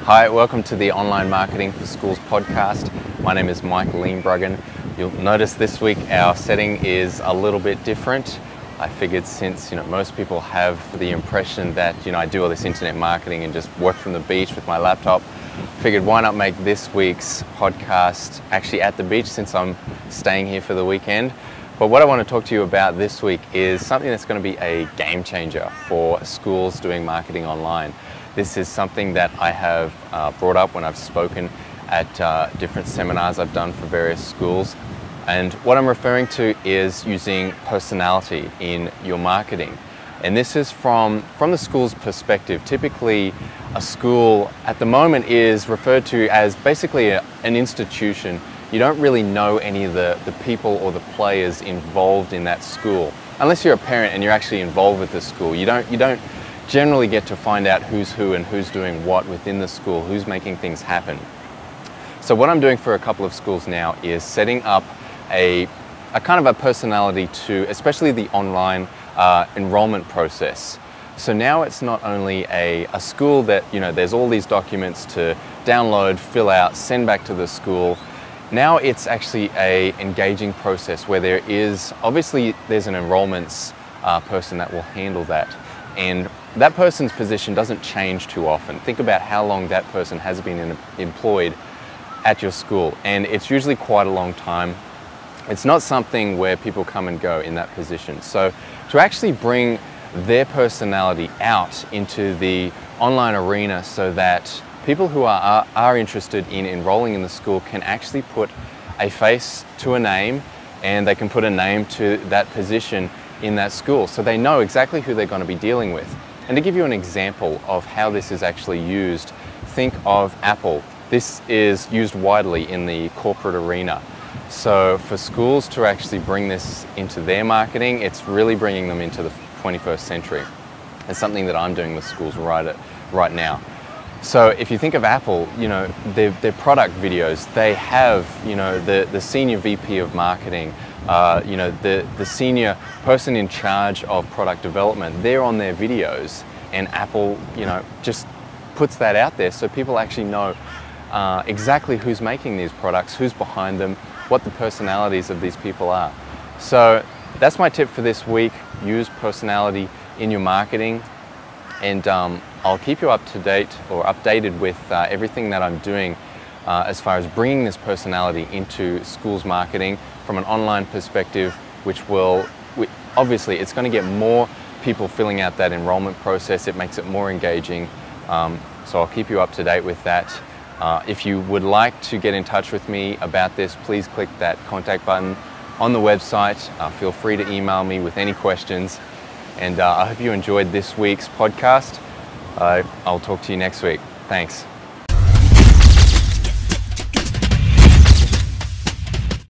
Hi, welcome to the Online Marketing for Schools podcast. My name is Mike Leenbruggen. You'll notice this week our setting is a little bit different. I figured since most people have the impression that I do all this internet marketing and just work from the beach with my laptop, figured why not make this week's podcast actually at the beach since I'm staying here for the weekend. But what I want to talk to you about this week is something that's going to be a game changer for schools doing marketing online. This is something that I have brought up when I've spoken at different seminars I've done for various schools. And what I'm referring to is using personality in your marketing. And this is from the school's perspective. Typically, a school at the moment is referred to as basically an institution. You don't really know any of the people or the players involved in that school. Unless you're a parent and you're actually involved with the school. You don't generally get to find out who's who and who's doing what within the school, who's making things happen. So what I'm doing for a couple of schools now is setting up a kind of a personality to especially the online enrollment process. So now it's not only a school that there's all these documents to download, fill out, send back to the school. Now it's actually a engaging process where there's an enrollments person that will handle that. And that person's position doesn't change too often. Think about how long that person has been employed at your school. And it's usually quite a long time. It's not something where people come and go in that position. So to actually bring their personality out into the online arena so that people who are interested in enrolling in the school can actually put a face to a name, and they can put a name to that position in that school so they know exactly who they're going to be dealing with. And to give you an example of how this is actually used, think of Apple. This is used widely in the corporate arena. So for schools to actually bring this into their marketing, it's really bringing them into the 21st century. It's something that I'm doing with schools right now. So if you think of Apple, their product videos, they have the senior VP of marketing, the senior person in charge of product development. They're on their videos, and Apple just puts that out there so people actually know exactly who's making these products, who's behind them, what the personalities of these people are. So that's my tip for this week. Use personality in your marketing, and I'll keep you up to date or updated with everything that I'm doing as far as bringing this personality into schools marketing from an online perspective, which obviously it's going to get more people filling out that enrollment process. It makes it more engaging. So I'll keep you up to date with that. If you would like to get in touch with me about this, please click that contact button on the website. Feel free to email me with any questions. And I hope you enjoyed this week's podcast. I'll talk to you next week. Thanks.